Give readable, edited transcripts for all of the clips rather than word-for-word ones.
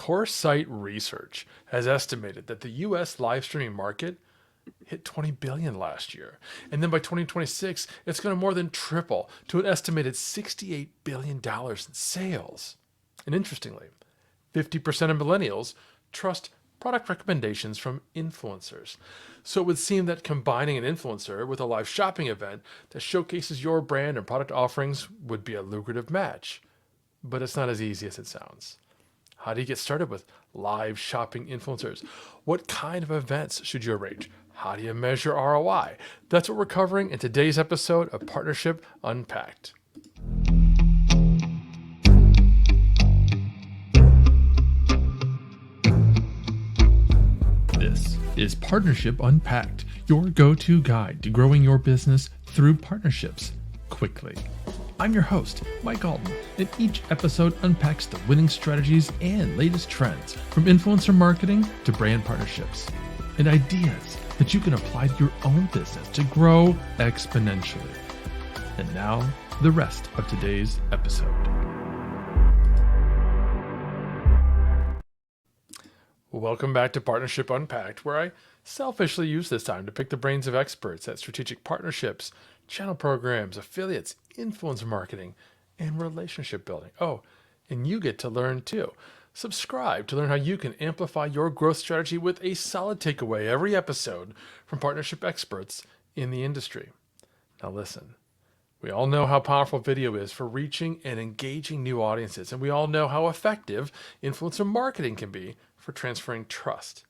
Coresight Research has estimated that the US live streaming market hit 20 billion last year. And then by 2026, it's going to more than triple to an estimated $68 billion in sales. And interestingly, 50% of millennials trust product recommendations from influencers. So it would seem that combining an influencer with a live shopping event that showcases your brand and product offerings would be a lucrative match. But it's not as easy as it sounds. How do you get started with live shopping influencers? What kind of events should you arrange? How do you measure ROI? That's what we're covering in today's episode of Partnership Unpacked. This is Partnership Unpacked, your go-to guide to growing your business through partnerships quickly. I'm your host, Mike Alton, and each episode unpacks the winning strategies and latest trends from influencer marketing to brand partnerships and ideas that you can apply to your own business to grow exponentially. And now, the rest of today's episode. Welcome back to Partnership Unpacked, where I selfishly use this time to pick the brains of experts at strategic partnerships, channel programs, affiliates, influencer marketing, and relationship building. Oh, and you get to learn too. Subscribe to learn how you can amplify your growth strategy with a solid takeaway every episode from partnership experts in the industry. Now listen, we all know how powerful video is for reaching and engaging new audiences, and we all know how effective influencer marketing can be for transferring trust.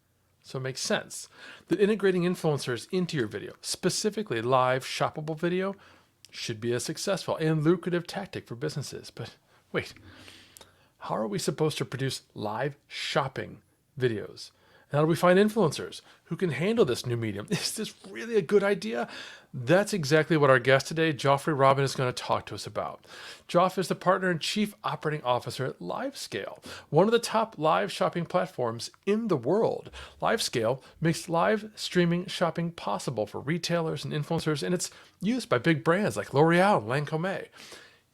So it makes sense that integrating influencers into your video, specifically live shoppable video, should be a successful and lucrative tactic for businesses. But wait, how are we supposed to produce live shopping videos? And how do we find influencers who can handle this new medium? Is this really a good idea? That's exactly what our guest today, Geoffroy Robin, is going to talk to us about. Geoff is the partner and chief operating officer at Livescale, one of the top live shopping platforms in the world. Livescale makes live streaming shopping possible for retailers and influencers, and it's used by big brands like L'Oreal and Lancome.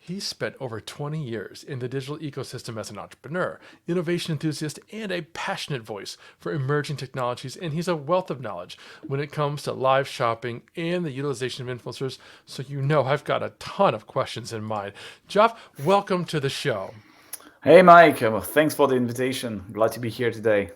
He spent over 20 years in the digital ecosystem as an entrepreneur, innovation enthusiast, and a passionate voice for emerging technologies, and he's a wealth of knowledge when it comes to live shopping and the utilization of influencers, so you know I've got a ton of questions in mind. Geoff, welcome to the show. Hey, Mike. Thanks for the invitation. Glad to be here today.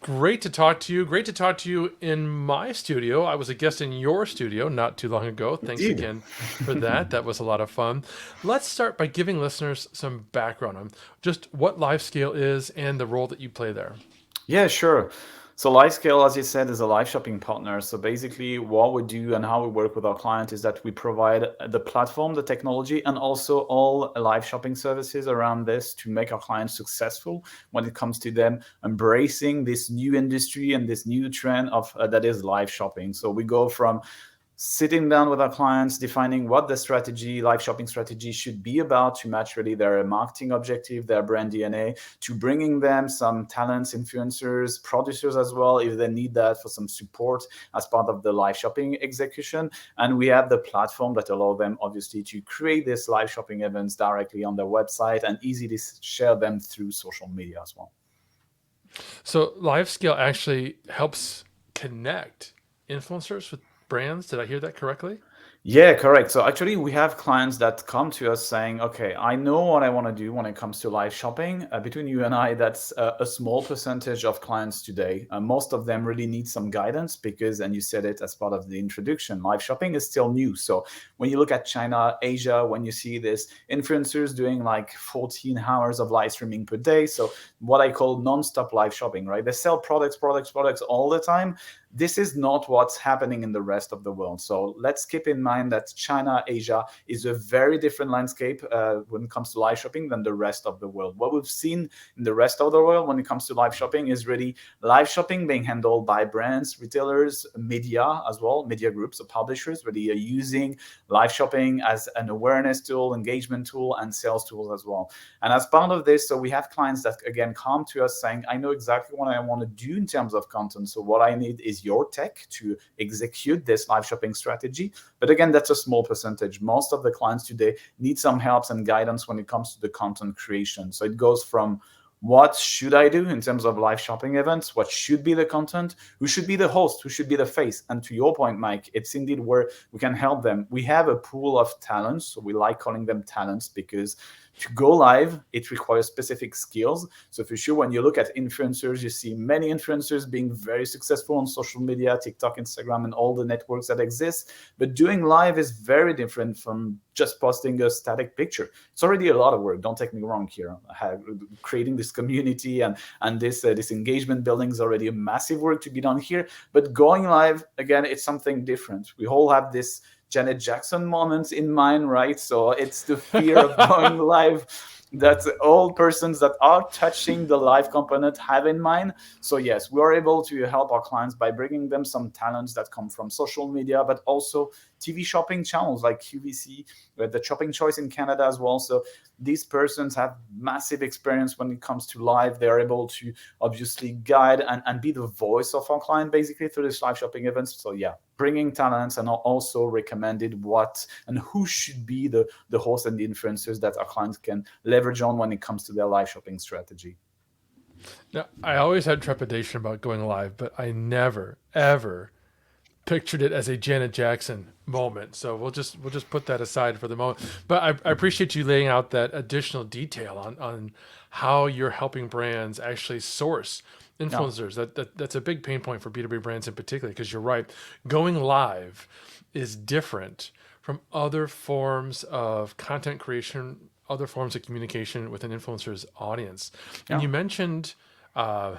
Great to talk to you. Great to talk to you in my studio. I was a guest in your studio not too long ago. Thanks Indeed. again for that. That was a lot of fun. Let's start by giving listeners some background on just what Livescale is and the role that you play there. Yeah, sure. So Livescale, as you said, is a live shopping partner. So basically what we do and how we work with our client is that we provide the platform, the technology, and also all live shopping services around this to make our clients successful when it comes to them embracing this new industry and this new trend of that is live shopping. So we go from sitting down with our clients, defining what the strategy, live shopping strategy should be about to match really their marketing objective, their brand DNA, to bringing them some talents, influencers, producers as well, if they need that for some support as part of the live shopping execution. And we have the platform that allow them obviously to create these live shopping events directly on their website and easily share them through social media as well. So Livescale actually helps connect influencers with brands. Did I hear that correctly? Yeah, correct. So actually, we have clients that come to us saying, okay, I know what I want to do when it comes to live shopping. Between you and I, that's a small percentage of clients today. Most of them really need some guidance because, and you said it as part of the introduction, live shopping is still new. So when you look at China, Asia, when you see this influencers doing like 14 hours of live streaming per day, so what I call non-stop live shopping, right? They sell products all the time. This is not what's happening in the rest of the world. So let's keep in mind that China, Asia is a very different landscape when it comes to live shopping than the rest of the world. What we've seen in the rest of the world when it comes to live shopping is really live shopping being handled by brands, retailers, media as well, media groups or publishers really are using live shopping as an awareness tool, engagement tool, and sales tools as well. And as part of this, so we have clients that again come to us saying, I know exactly what I want to do in terms of content. So what I need is your tech to execute this live shopping strategy. But again, that's a small percentage. Most of the clients today need some help and guidance when it comes to the content creation. So it goes from what should I do in terms of live shopping events, what should be the content, who should be the host, who should be the face. And to your point, Mike, it's indeed where we can help them. We have a pool of talents, so we like calling them talents because to go live, it requires specific skills. So for sure, when you look at influencers, you see many influencers being very successful on social media, TikTok, Instagram, and all the networks that exist. But doing live is very different from just posting a static picture. It's already a lot of work. Don't take me wrong here. Creating this community and this engagement building is already a massive work to be done here. But going live, again, it's something different. We all have this Janet Jackson moments in mind, right? So it's the fear of going live that all persons that are touching the live component have in mind. So yes, we are able to help our clients by bringing them some talents that come from social media, but also TV shopping channels like QVC, the shopping choice in Canada as well. So these persons have massive experience when it comes to live. They're able to obviously guide and be the voice of our client basically through this live shopping events. So yeah, bringing talents and also recommended what and who should be the host and the influencers that our clients can leverage on when it comes to their live shopping strategy. Now, I always had trepidation about going live, but I never, ever pictured it as a Janet Jackson moment. So we'll just put that aside for the moment. But I appreciate you laying out that additional detail on how you're helping brands actually source Yeah. influencers. That's a big pain point for B2B brands in particular, because you're right. Going live is different from other forms of content creation, other forms of communication with an influencer's audience. And Yeah. you mentioned uh,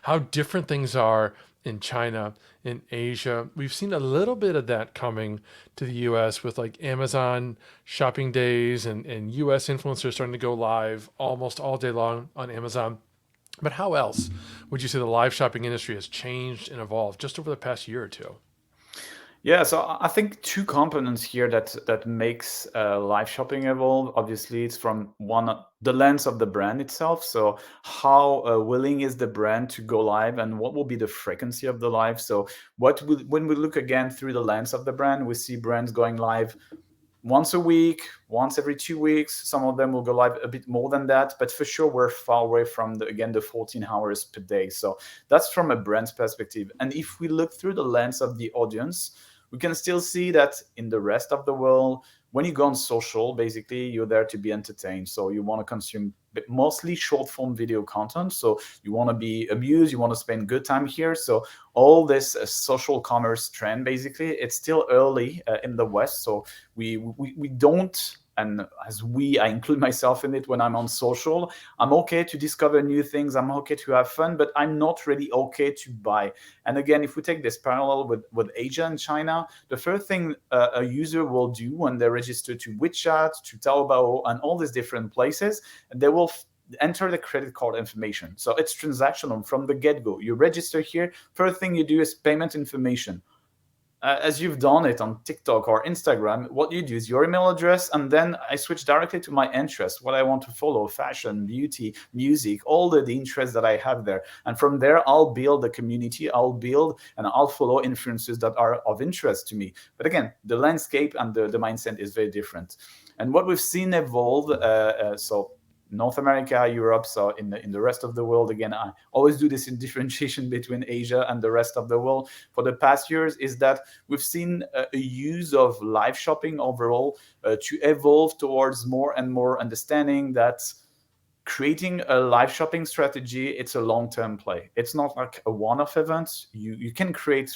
how different things are in China, in Asia. We've seen a little bit of that coming to the US with like Amazon shopping days and US influencers starting to go live almost all day long on Amazon. But how else would you say the live shopping industry has changed and evolved just over the past year or two? Yeah, so I think two components here that makes live shopping evolve. Obviously, it's from one the lens of the brand itself. So how willing is the brand to go live, and what will be the frequency of the live? So when we look again through the lens of the brand, we see brands going live once a week, once every 2 weeks. Some of them will go live a bit more than that, but for sure we're far away from the 14 hours per day. So that's from a brand's perspective. And if we look through the lens of the audience, we can still see that in the rest of the world, when you go on social, basically you're there to be entertained. So you want to consume mostly short form video content. So you want to be amused, you want to spend good time here. So all this social commerce trend, basically, it's still early in the West. So we don't, and I include myself in it when I'm on social. I'm okay to discover new things. I'm okay to have fun, but I'm not really okay to buy. And again, if we take this parallel with Asia and China, the first thing a user will do when they register to WeChat, to Taobao, and all these different places, they will enter the credit card information. So it's transactional from the get-go. You register here, first thing you do is payment information. As you've done it on TikTok or Instagram, what you do is your email address, and then I switch directly to my interest, what I want to follow: fashion, beauty, music, all the interests that I have there. And from there, I'll build a community, I'll build and I'll follow influencers that are of interest to me. But again, the landscape and the mindset is very different. And what we've seen evolve, so North America, Europe, so in the rest of the world, again, I always do this in differentiation between Asia and the rest of the world. For the past years, is that we've seen a use of live shopping overall to evolve towards more and more understanding that creating a live shopping strategy, it's a long-term play. It's not like a one-off event. You can create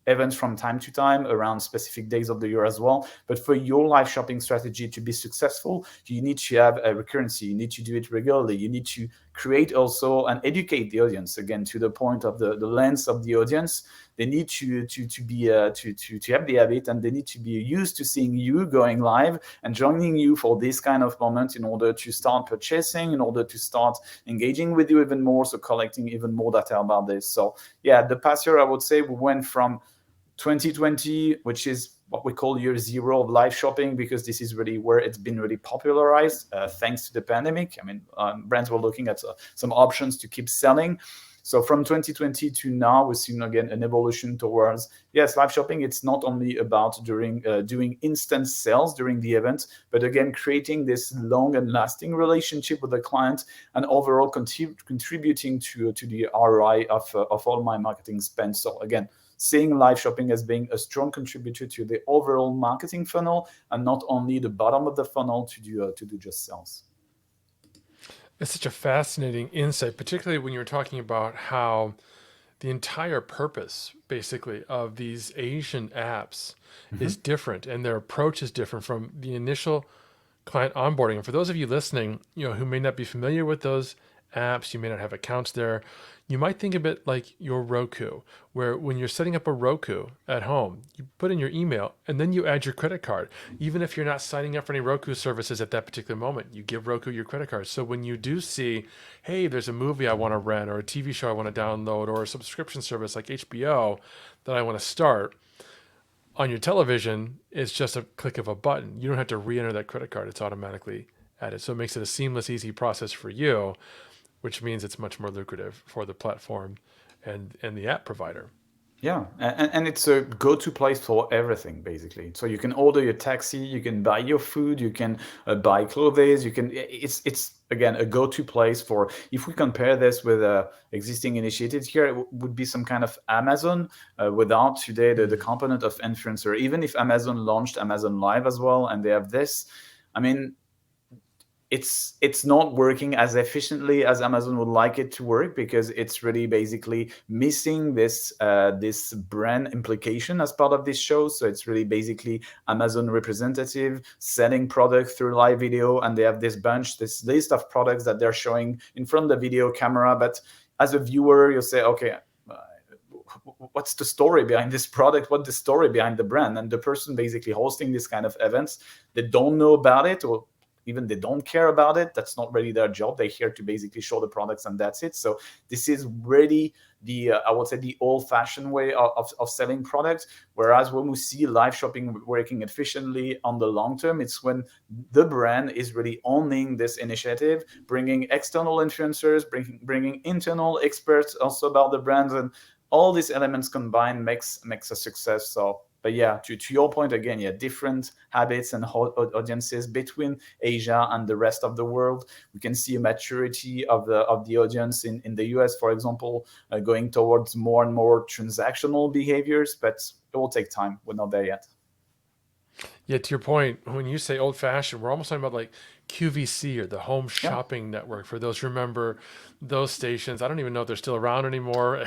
events from time to time around specific days of the year as well. But for your live shopping strategy to be successful, you need to have a recurrency. You need to do it regularly. You need to create also and educate the audience. Again, to the point of the lens of the audience, they need to be to have the habit, and they need to be used to seeing you going live and joining you for this kind of moment in order to start purchasing, in order to start engaging with you even more, so collecting even more data about this. So yeah, the past year I would say we went from 2020, which is what we call year zero of live shopping, because this is really where it's been really popularized thanks to the pandemic. I mean, brands were looking at some options to keep selling. So from 2020 to now, we've seen again an evolution towards, yes, live shopping. It's not only about doing instant sales during the event, but again, creating this long and lasting relationship with the client and overall contributing to the ROI of all my marketing spend. So again, seeing live shopping as being a strong contributor to the overall marketing funnel and not only the bottom of the funnel to do just sales. It's such a fascinating insight, particularly when you're talking about how the entire purpose, basically, of these Asian apps is different and their approach is different from the initial client onboarding. And for those of you listening, who may not be familiar with those apps, you may not have accounts there, you might think of it like your Roku, where when you're setting up a Roku at home, you put in your email and then you add your credit card. Even if you're not signing up for any Roku services at that particular moment, you give Roku your credit card. So when you do see, hey, there's a movie I want to rent or a TV show I want to download or a subscription service like HBO that I want to start, on your television, it's just a click of a button. You don't have to re-enter that credit card. It's automatically added. So it makes it a seamless, easy process for you, which means it's much more lucrative for the platform and the app provider. Yeah, and it's a go-to place for everything, basically. So you can order your taxi, you can buy your food, you can buy clothes, you can. It's again a go-to place for. If we compare this with existing initiatives here, it would be some kind of Amazon without today the component of influencer. Even if Amazon launched Amazon Live as well, and they have this, I mean, it's not working as efficiently as Amazon would like it to work, because it's really basically missing this brand implication as part of this show. So it's really basically Amazon representative selling product through live video, and they have this list of products that they're showing in front of the video camera. But as a viewer, you say, okay, what's the story behind this product? What's the story behind the brand? And the person basically hosting this kind of events, they don't know about it, or even they don't care about it. That's not really their job. They're here to basically show the products and that's it. So this is really I would say the old-fashioned way of selling products. Whereas when we see live shopping working efficiently on the long term, it's when the brand is really owning this initiative, bringing external influencers, bringing internal experts also about the brands, and all these elements combined makes a success. So, but yeah, to your point again, yeah, different habits and audiences between Asia and the rest of the world. We can see a maturity of the audience in the US, for example, going towards more and more transactional behaviors, but it will take time. We're not there yet. Yeah, to your point, when you say old fashioned, we're almost talking about like QVC or the Home Shopping Network. For those who remember those stations, I don't even know if they're still around anymore.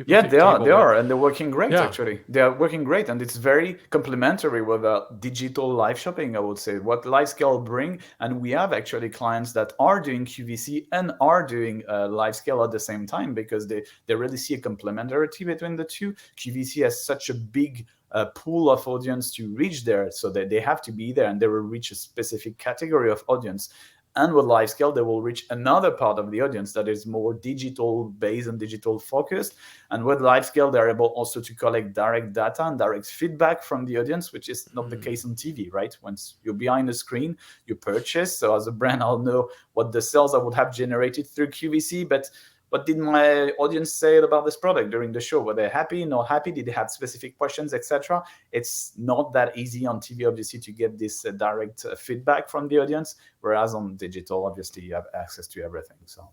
Yeah, they are, and they're working great. Actually, they are working great, and it's very complementary with digital live shopping, I would say. What Livescale bring, and we have actually clients that are doing QVC and are doing Livescale at the same time, because they really see a complementarity between the two. QVC has such a big pool of audience to reach there, so that they have to be there, and they will reach a specific category of audience. And with Livescale, they will reach another part of the audience that is more digital based and digital focused. And with Livescale, they're able also to collect direct data and direct feedback from the audience, which is not the case on TV, right? Once you're behind the screen, you purchase. So as a brand, I'll know what the sales I would have generated through QVC, but what did my audience say about this product during the show? Were they happy, not happy? Did they have specific questions, etc.? It's not that easy on TV, obviously, to get this direct feedback from the audience, whereas on digital, obviously, you have access to everything. So,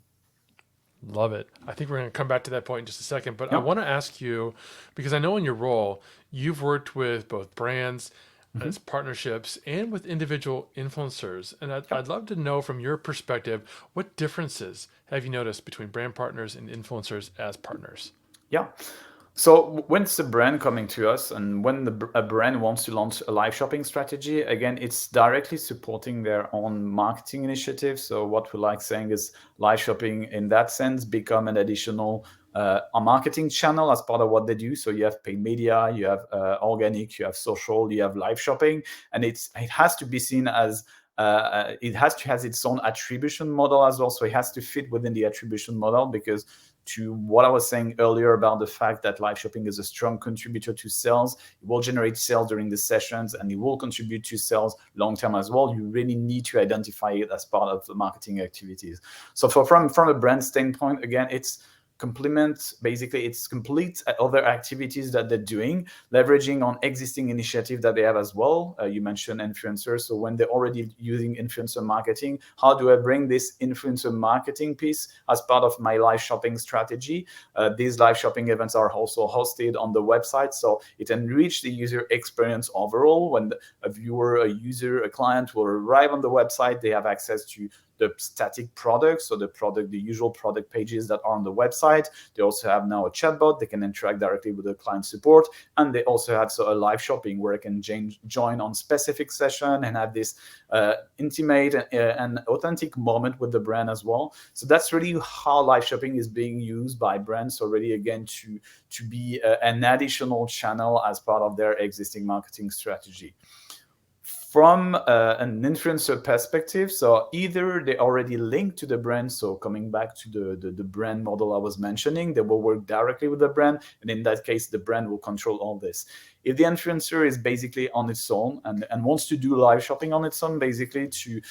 love it. I think we're going to come back to that point in just a second, but I want to ask you, because I know in your role, you've worked with both brands as partnerships and with individual influencers. And I'd love to know from your perspective, what differences have you noticed between brand partners and influencers as partners? Yeah. So when it's a brand coming to us, and when a brand wants to launch a live shopping strategy, again, it's directly supporting their own marketing initiative. So what we like saying is live shopping in that sense become an additional a marketing channel as part of what they do. So you have paid media, you have organic, you have social, you have live shopping, and it has to be seen as it has its own attribution model as well. So it has to fit within the attribution model, because to what I was saying earlier about the fact that live shopping is a strong contributor to sales, it will generate sales during the sessions, and it will contribute to sales long term as well. You really need to identify it as part of the marketing activities. So from a brand standpoint, again, it's complete other activities that they're doing, leveraging on existing initiatives that they have as well. You mentioned influencers. So when they're already using influencer marketing, how do I bring this influencer marketing piece as part of my live shopping strategy? These live shopping events are also hosted on the website, so it enriches the user experience overall. When a viewer, a user, a client will arrive on the website, they have access to the static products, so the usual product pages that are on the website. They also have now a chatbot. They can interact directly with the client support, and they also have a live shopping where I can join on specific session and have this intimate and authentic moment with the brand as well. So that's really how live shopping is being used by brands already, again, to be an additional channel as part of their existing marketing strategy. From an influencer perspective, so either they already linked to the brand, so coming back to the brand model I was mentioning, they will work directly with the brand, and in that case, the brand will control all this. If the influencer is basically on its own and wants to do live shopping on its own, basically they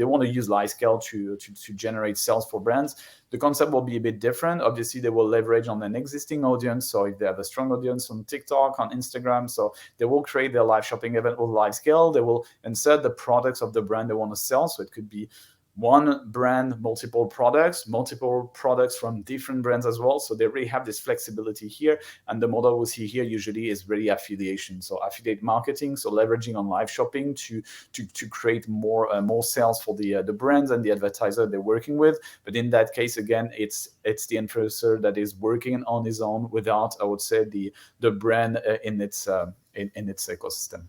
want to use Livescale to generate sales for brands, the concept will be a bit different. Obviously, they will leverage on an existing audience. So if they have a strong audience on TikTok, on Instagram, so they will create their live shopping event with Livescale. They will insert the products of the brand they want to sell. So it could be one brand, multiple products from different brands as well. So they really have this flexibility here. And the model we see here usually is really affiliation. So affiliate marketing, so leveraging on live shopping to create more sales for the brands and the advertiser they're working with. But in that case, again, it's the influencer that is working on his own without, I would say, the brand in its ecosystem.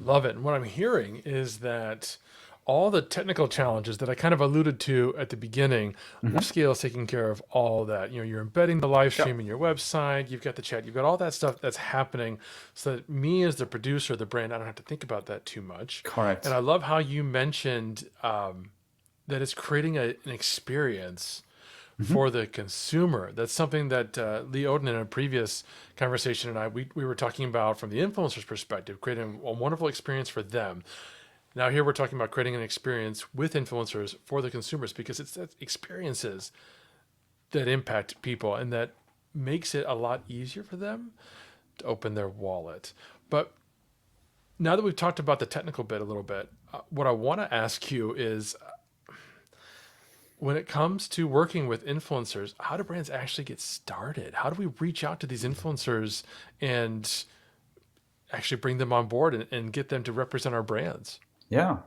Love it. And what I'm hearing is that all the technical challenges that I kind of alluded to at the beginning, Livescale is taking care of all that. You're embedding the live stream in your website, you've got the chat, you've got all that stuff that's happening, so that me as the producer, the brand, I don't have to think about that too much. Correct. And I love how you mentioned that it's creating an experience for the consumer. That's something that Lee Oden in a previous conversation and I, we were talking about from the influencer's perspective, creating a wonderful experience for them. Now here we're talking about creating an experience with influencers for the consumers, because it's that experiences that impact people and that makes it a lot easier for them to open their wallet. But now that we've talked about the technical bit a little bit, what I want to ask you is, when it comes to working with influencers, how do brands actually get started? How do we reach out to these influencers and actually bring them on board and get them to represent our brands? Yeah.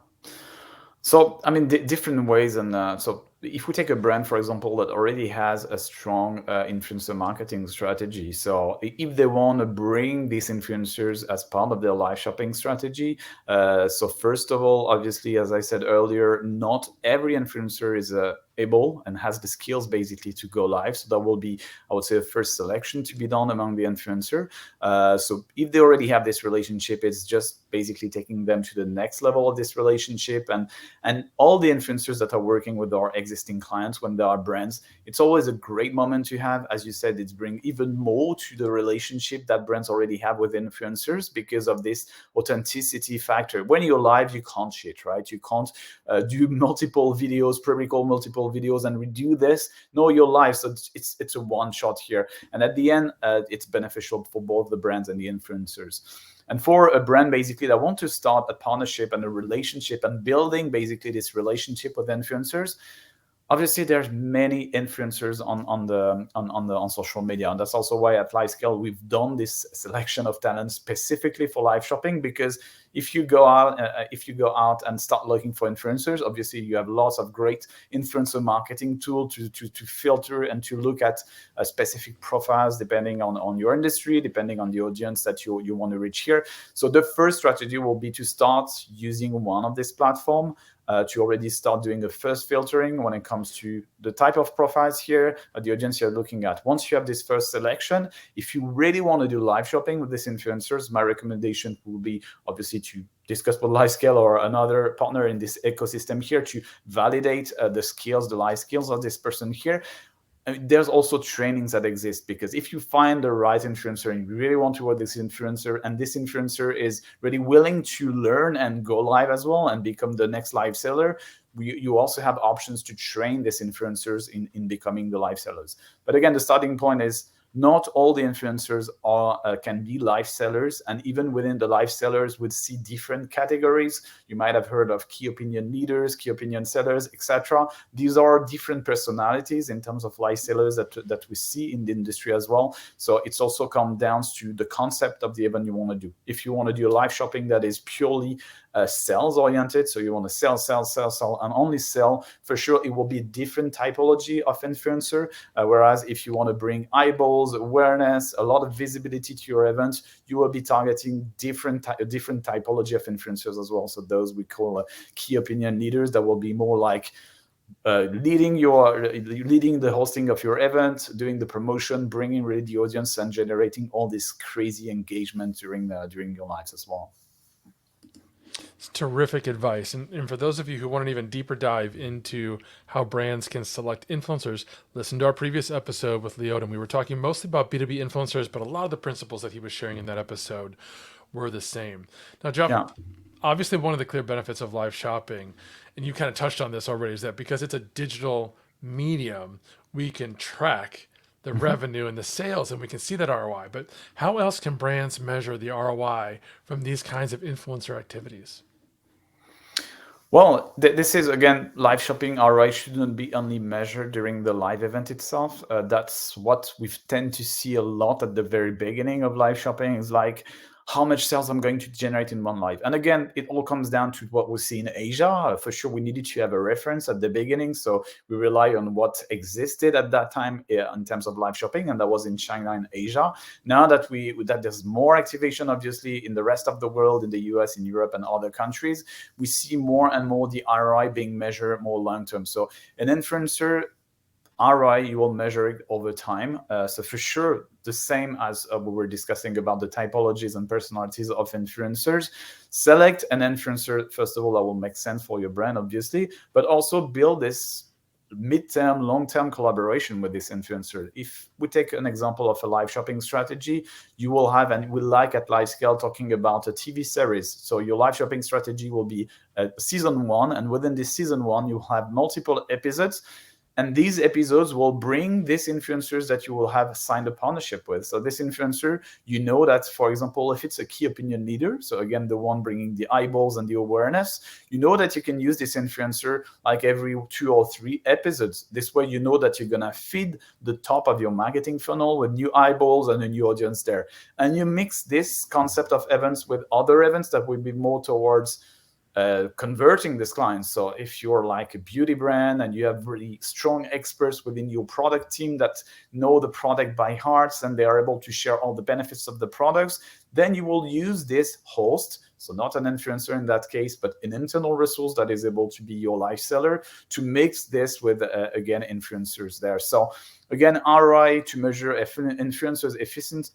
So, I mean, different ways. And so if we take a brand, for example, that already has a strong influencer marketing strategy, so if they want to bring these influencers as part of their live shopping strategy, so first of all, obviously, as I said earlier, not every influencer is able and has the skills basically to go live. So that will be, I would say, a first selection to be done among the influencer. So if they already have this relationship, it's just basically taking them to the next level of this relationship. And all the influencers that are working with our existing clients, when there are brands, it's always a great moment to have. As you said, it's bring even more to the relationship that brands already have with influencers because of this authenticity factor. When you're live, you can't cheat, right? You can't do multiple videos, pre-record multiple videos and redo this. No, you're live, so it's a one shot here. And at the end, it's beneficial for both the brands and the influencers. And for a brand basically that want to start a partnership and a relationship and building basically this relationship with influencers, obviously there's many influencers on social media, and that's also why at Livescale we've done this selection of talent specifically for live shopping. Because if you go out and start looking for influencers, obviously you have lots of great influencer marketing tools to filter and to look at specific profiles depending on your industry, depending on the audience that you want to reach here. So the first strategy will be to start using one of these platforms. To already start doing the first filtering when it comes to the type of profiles here, the audience you're looking at. Once you have this first selection, if you really want to do live shopping with these influencers, my recommendation will be obviously to discuss with Livescale or another partner in this ecosystem here to validate the skills, the life skills of this person here. There's also trainings that exist, because if you find the right influencer and you really want to work with this influencer, and this influencer is really willing to learn and go live as well and become the next live seller, you also have options to train these influencers in becoming the live sellers. But again, the starting point is not all the influencers can be live sellers, and even within the live sellers would see different categories. You might have heard of key opinion leaders, key opinion sellers, etc. These are different personalities in terms of live sellers that we see in the industry as well. So it's also come down to the concept of the event you want to do. If you want to do a live shopping that is purely sales oriented, so you want to sell, and only sell, for sure it will be a different typology of influencer. Whereas if you want to bring eyeballs, awareness, a lot of visibility to your event, you will be targeting different typology of influencers as well. So those we call key opinion leaders, that will be more like leading the hosting of your event, doing the promotion, bringing really the audience, and generating all this crazy engagement during your lives as well. It's terrific advice. And for those of you who want an even deeper dive into how brands can select influencers, listen to our previous episode with Leoden. We were talking mostly about B2B influencers, but a lot of the principles that he was sharing in that episode were the same. Now, Geoff, obviously one of the clear benefits of live shopping, and you kind of touched on this already, is that because it's a digital medium, we can track the revenue and the sales, and we can see that ROI. But how else can brands measure the ROI from these kinds of influencer activities? Well, this is, again, live shopping ROI shouldn't be only measured during the live event itself. That's what we tend to see a lot at the very beginning of live shopping, is like, how much sales I'm going to generate in one live. And again, it all comes down to what we see in Asia. For sure, we needed to have a reference at the beginning. So we rely on what existed at that time in terms of live shopping, and that was in China and Asia. Now that there's more activation, obviously, in the rest of the world, in the US, in Europe, and other countries, we see more and more the ROI being measured more long-term. So an influencer ROI, you will measure it over time. So for sure, the same as we were discussing about the typologies and personalities of influencers. Select an influencer, first of all, that will make sense for your brand, obviously, but also build this mid-term, long-term collaboration with this influencer. If we take an example of a live shopping strategy, you will have, and we like at Livescale talking about a TV series. So your live shopping strategy will be season 1, and within this season 1, you'll have multiple episodes. And these episodes will bring these influencers that you will have signed a partnership with. So this influencer, you know that, for example, if it's a key opinion leader, so again, the one bringing the eyeballs and the awareness, you know that you can use this influencer like every 2 or 3 episodes. This way, you know that you're going to feed the top of your marketing funnel with new eyeballs and a new audience there. And you mix this concept of events with other events that will be more towards converting these clients. So if you're like a beauty brand and you have really strong experts within your product team that know the product by heart and they are able to share all the benefits of the products, then you will use this host, so not an influencer in that case, but an internal resource that is able to be your live seller, to mix this with, again, influencers there. So again, ROI to measure influencers'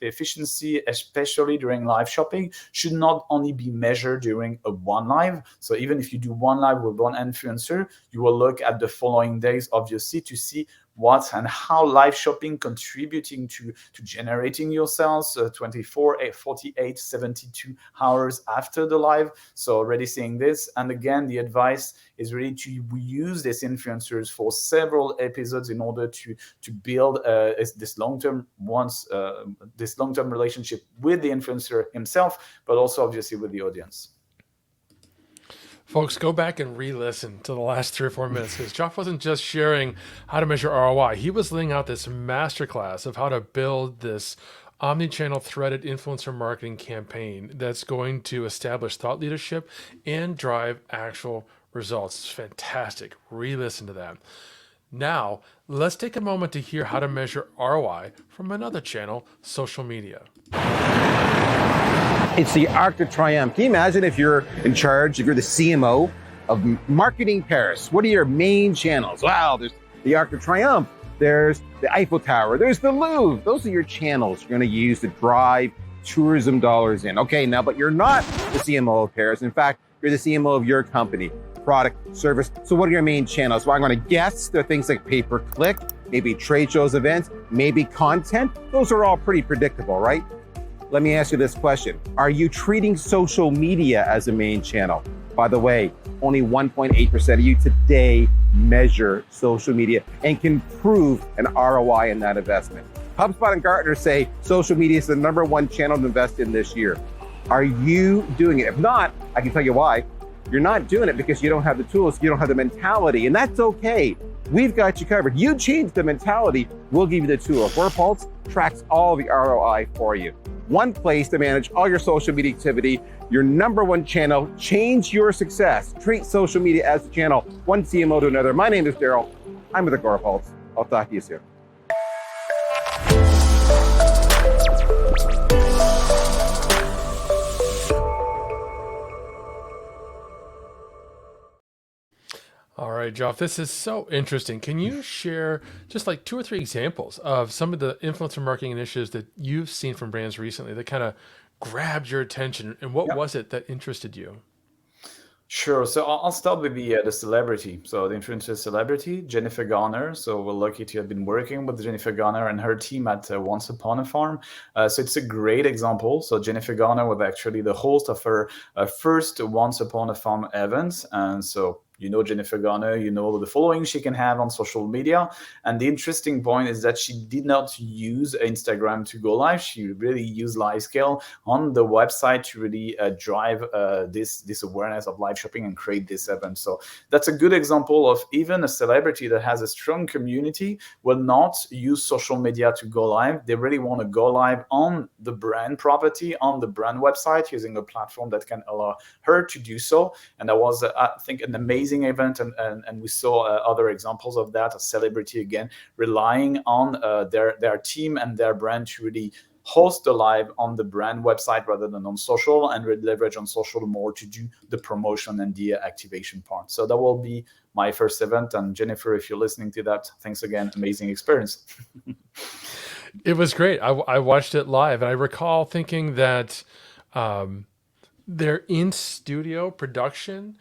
efficiency, especially during live shopping, should not only be measured during a one live. So even if you do one live with one influencer, you will look at the following days, obviously, to see what and how live shopping contributing to generating your sales 24, 48, 72 hours after the live. So already seeing this. And again, the advice is really to use these influencers for several episodes in order to build this long-term relationship with the influencer himself, but also obviously with the audience. Folks, go back and re-listen to the last 3 or 4 minutes, because Geoff wasn't just sharing how to measure ROI. He was laying out this masterclass of how to build this omni-channel threaded influencer marketing campaign that's going to establish thought leadership and drive actual results. It's fantastic. Re-listen to that. Now, let's take a moment to hear how to measure ROI from another channel, social media. It's the Arc de Triomphe. Can you imagine if you're in charge, if you're the CMO of marketing Paris? What are your main channels? Wow, there's the Arc de Triomphe. There's the Eiffel Tower. There's the Louvre. Those are your channels you're going to use to drive tourism dollars in. Okay, now, but you're not the CMO of Paris. In fact, you're the CMO of your company, product, service. So what are your main channels? Well, I'm going to guess there are things like pay-per-click, maybe trade shows, events, maybe content. Those are all pretty predictable, right? Let me ask you this question. Are you treating social media as a main channel? By the way, only 1.8% of you today measure social media and can prove an ROI in that investment. HubSpot and Gartner say social media is the #1 channel to invest in this year. Are you doing it? If not, I can tell you why. You're not doing it because you don't have the tools, you don't have the mentality, and that's okay. We've got you covered. You change the mentality, we'll give you the tools. WordPulse tracks all the ROI for you. One place to manage all your social media activity, your #1 channel. Change your success. Treat social media as a channel, one CMO to another. My name is Daryl. I'm with Agorapulse. I'll talk to you soon. All right, Geoff, this is so interesting. Can you share just like 2 or 3 examples of some of the influencer marketing initiatives that you've seen from brands recently that kind of grabbed your attention? And what was it that interested you? Sure. So I'll start with the celebrity. So the influencer celebrity, Jennifer Garner. So we're lucky to have been working with Jennifer Garner and her team at Once Upon a Farm. So it's a great example. So Jennifer Garner was actually the host of her first Once Upon a Farm event. And so you know Jennifer Garner, you know the following she can have on social media. And the interesting point is that she did not use Instagram to go live. She really used Livescale on the website to really drive this awareness of live shopping and create this event. So that's a good example of even a celebrity that has a strong community will not use social media to go live. They really want to go live on the brand property, on the brand website, using a platform that can allow her to do so. And that was, I think, an amazing event, and we saw other examples of that. A celebrity again relying on their team and their brand to really host the live on the brand website rather than on social, and leverage on social more to do the promotion and the activation part. So that will be my first event. And Jennifer, if you're listening to that, thanks again. Amazing experience. It was great. I watched it live, and I recall thinking that their in-studio production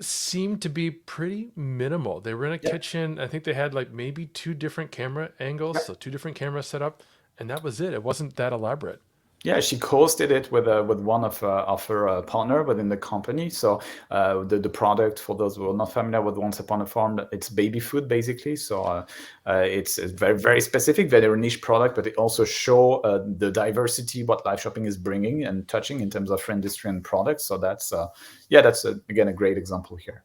seemed to be pretty minimal. They were in a kitchen. I think they had like maybe 2 different camera angles, so 2 different cameras set up, and that was it. It wasn't that elaborate. Yeah, she co-hosted it with one of her partner within the company. So the product, for those who are not familiar with Once Upon a Farm, it's baby food basically. So it's a very, very specific, very niche product, but it also show the diversity what live shopping is bringing and touching in terms of industry and products. So that's again a great example here.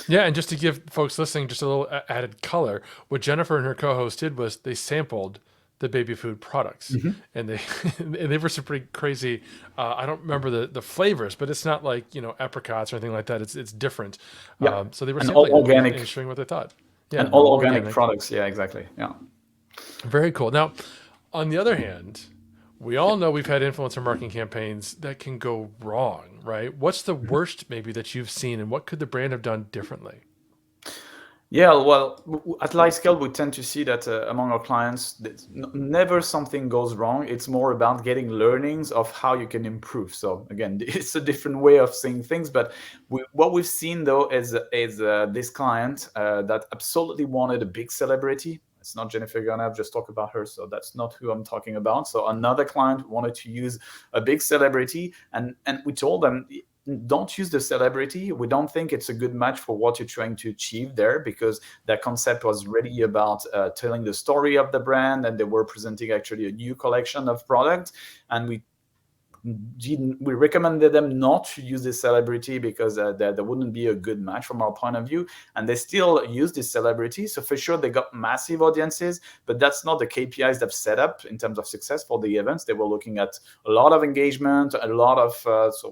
Yeah, and just to give folks listening just a little added color, what Jennifer and her co-host did was they sampled the baby food products, and they were some pretty crazy. I don't remember the flavors, but it's not like apricots or anything like that. It's different. So they were sampling organic and showing what they thought. Yeah, and all organic products. Yeah, exactly. Yeah, very cool. Now, on the other hand, we all know we've had influencer marketing campaigns that can go wrong, right? What's the worst maybe that you've seen, and what could the brand have done differently? Yeah, well, at Livescale, we tend to see that among our clients, never something goes wrong. It's more about getting learnings of how you can improve. So again, it's a different way of seeing things. But what we've seen, though, is this client that absolutely wanted a big celebrity. It's not Jennifer Garner, I've just talked about her, so that's not who I'm talking about. So another client wanted to use a big celebrity, and we told them, don't use the celebrity. We don't think it's a good match for what you're trying to achieve there, because that concept was really about telling the story of the brand, and they were presenting actually a new collection of products. And we recommended them not to use this celebrity because there wouldn't be a good match from our point of view. And they still use this celebrity. So for sure, they got massive audiences, but that's not the KPIs they've set up in terms of success for the events. They were looking at a lot of engagement, a lot of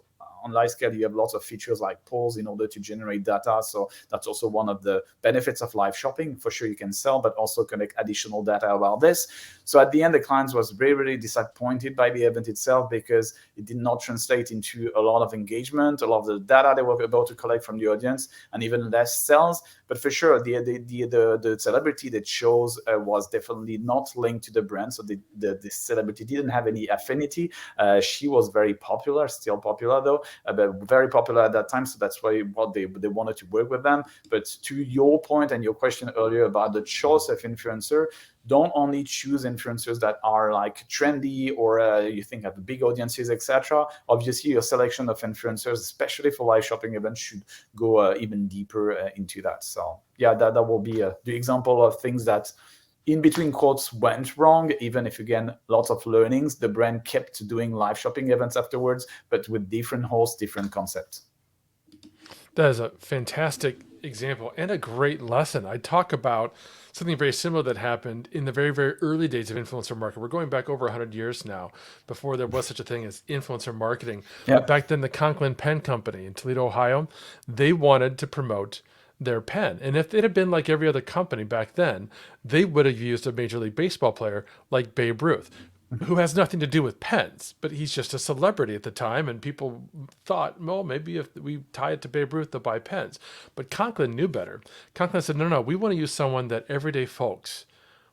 on Livescale, you have lots of features like polls in order to generate data. So that's also one of the benefits of live shopping. For sure, you can sell, but also collect additional data about this. So at the end, the clients was very, really disappointed by the event itself because it did not translate into a lot of engagement, a lot of the data they were able to collect from the audience, and even less sales. But for sure, the celebrity that chose was definitely not linked to the brand. So the celebrity didn't have any affinity. She was very popular, still popular though, but very popular at that time. So that's why what they wanted to work with them. But to your point and your question earlier about the choice of influencer, don't only choose influencers that are like trendy or you think have big audiences, etc. Obviously, your selection of influencers, especially for live shopping events, should go even deeper into that. So yeah, that will be the example of things that in between quotes went wrong, even if again lots of learnings. The brand kept doing live shopping events afterwards, but with different hosts, different concepts. That is a fantastic example and a great lesson. I talk about something very similar that happened in the very, very early days of influencer marketing. We're going back over 100 years now, before there was such a thing as influencer marketing. Yeah. Back then, the Conklin Pen Company in Toledo, Ohio, they wanted to promote their pen. And if it had been like every other company back then, they would have used a Major League Baseball player like Babe Ruth, who has nothing to do with pens, but he's just a celebrity at the time. And people thought, well, maybe if we tie it to Babe Ruth, they'll buy pens. But Conklin knew better. Conklin said, no, we want to use someone that everyday folks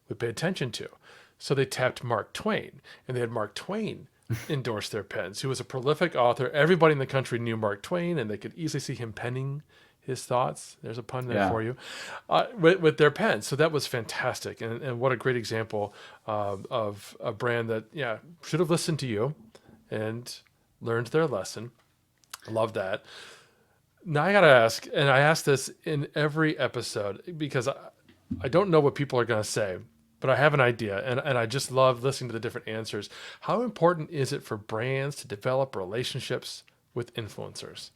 would pay attention to. So they tapped Mark Twain, and they had Mark Twain endorse their pens, who was a prolific author. Everybody in the country knew Mark Twain, and they could easily see him penning his thoughts. There's a pun there for you, with their pens. So that was fantastic. And what a great example of a brand that, should have listened to you and learned their lesson. Love that. Now I got to ask, and I ask this in every episode because I don't know what people are going to say, but I have an idea, and I just love listening to the different answers. How important is it for brands to develop relationships with influencers?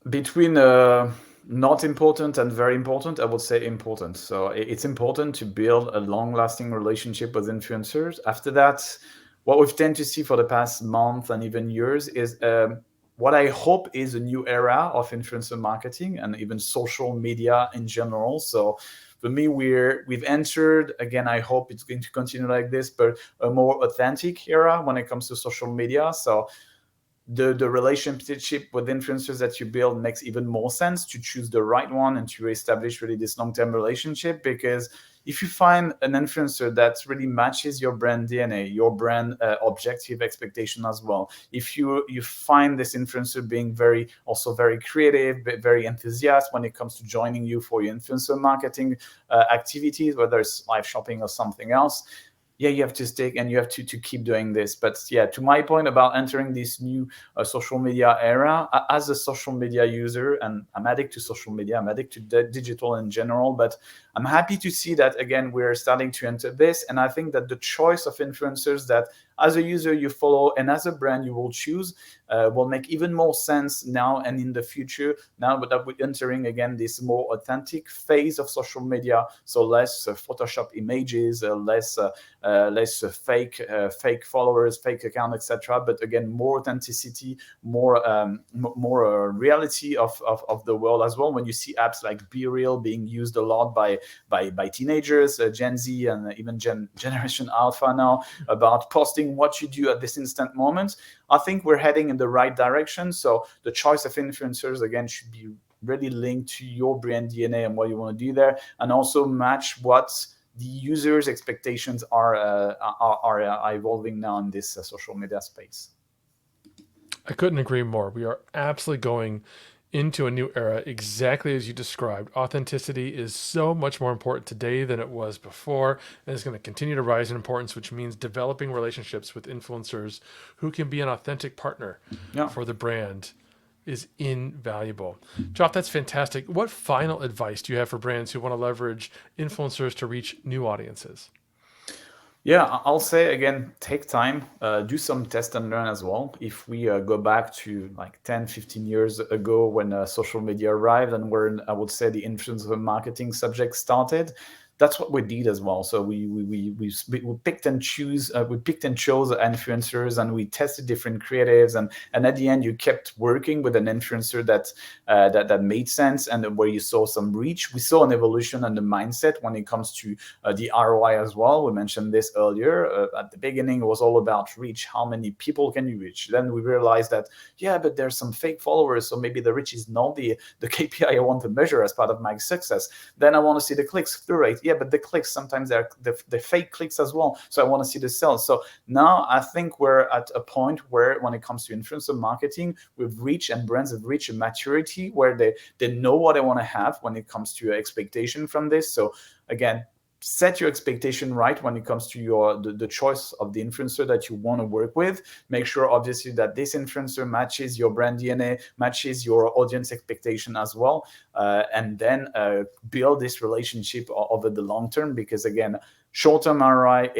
Between not important and very important, I would say important. So it's important to build a long-lasting relationship with influencers. After that, what we've tended to see for the past month and even years is what I hope is a new era of influencer marketing and even social media in general. So for me, we've entered, again, I hope it's going to continue like this, but a more authentic era when it comes to social media. So the relationship with influencers that you build makes even more sense to choose the right one and to establish really this long-term relationship. Because if you find an influencer that really matches your brand DNA, your brand objective expectation as well, if you find this influencer being very creative, very enthusiastic when it comes to joining you for your influencer marketing activities, whether it's live shopping or something else, you have to stick and you have to keep doing this. But to my point about entering this new social media era, as a social media user, and I'm addicted to social media, I'm addicted to digital in general, but I'm happy to see that, again, we're starting to enter this. And I think that the choice of influencers that as a user you follow and as a brand you will choose will make even more sense now and in the future, now that we're entering, again, this more authentic phase of social media. So less Photoshop images, less fake followers, fake account, etc. But again, more authenticity, more reality of the world as well. When you see apps like Be Real being used a lot by teenagers, Gen Z, and even Generation Alpha now, about posting what you do at this instant moment, I think we're heading in the right direction. So the choice of influencers, again, should be really linked to your brand DNA and what you want to do there, and also match what the users' expectations are evolving now in this social media space. I couldn't agree more. We are absolutely going into a new era, exactly as you described. Authenticity is so much more important today than it was before, and it's going to continue to rise in importance, which means developing relationships with influencers who can be an authentic partner for the brand is invaluable. Geoff, that's fantastic. What final advice do you have for brands who want to leverage influencers to reach new audiences? Yeah, I'll say, again, take time, do some test and learn as well. If we go back to like 10, 15 years ago when social media arrived and where I would say the influencer marketing subject started, that's what we did as well. So we picked and chose influencers, and we tested different creatives, and at the end you kept working with an influencer that made sense, and where you saw some reach. We saw an evolution in the mindset when it comes to the ROI as well. We mentioned this earlier. At the beginning, it was all about reach. How many people can you reach? Then we realized that, yeah, but there's some fake followers, so maybe the reach is not the KPI I want to measure as part of my success. Then I want to see the click-through rate. Yeah, but the clicks, sometimes they're the fake clicks as well. So I want to see the sales. So now I think we're at a point where, when it comes to influencer marketing, we've reached, and brands have reached a maturity where they know what they want to have when it comes to expectation from this. So again, set your expectation right when it comes to the choice of the influencer that you want to work with. Make sure, obviously, that this influencer matches your brand DNA, matches your audience expectation as well, and then build this relationship over the long term. Because again, short-term ROI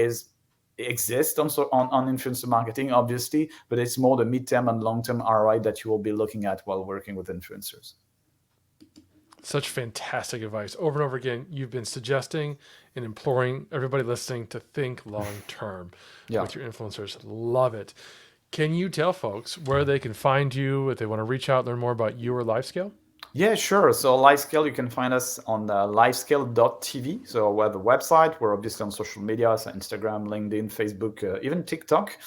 exists on influencer marketing, obviously, but it's more the mid-term and long-term ROI that you will be looking at while working with influencers. Such fantastic advice. Over and over again, you've been suggesting and imploring everybody listening to think long-term with your influencers. Love it. Can you tell folks where they can find you if they want to reach out and learn more about you or Livescale? Yeah, sure. So Livescale, you can find us on livescale.tv. So we have a website. We're obviously on social media, so Instagram, LinkedIn, Facebook, even TikTok.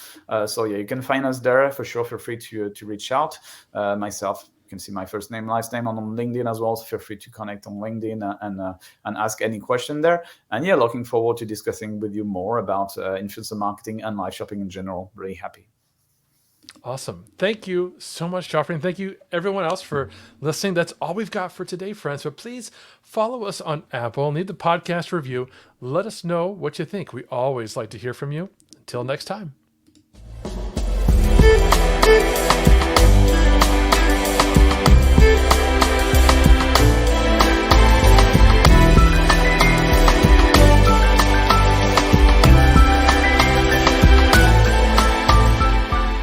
So yeah, you can find us there for sure. Feel free to reach out. Myself, you can see my first name, last name on LinkedIn as well. So feel free to connect on LinkedIn and ask any question there. And yeah, looking forward to discussing with you more about influencer marketing and live shopping in general. Really happy. Awesome. Thank you so much, Geoffroy. And thank you everyone else for listening. That's all we've got for today, friends. But please follow us on Apple. Leave the podcast review. Let us know what you think. We always like to hear from you. Until next time.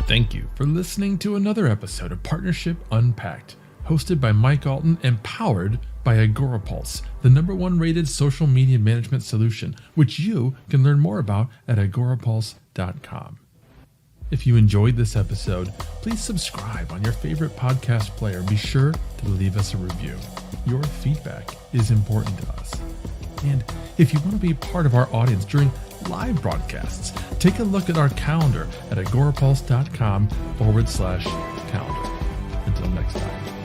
Thank you for listening to another episode of Partnership Unpacked, hosted by Mike Alton and powered by AgoraPulse, the #1 rated social media management solution, which you can learn more about at agorapulse.com. If you enjoyed this episode, please subscribe on your favorite podcast player and be sure to leave us a review. Your feedback is important to us. And if you want to be part of our audience during live broadcasts, take a look at our calendar at agorapulse.com/calendar. Until next time.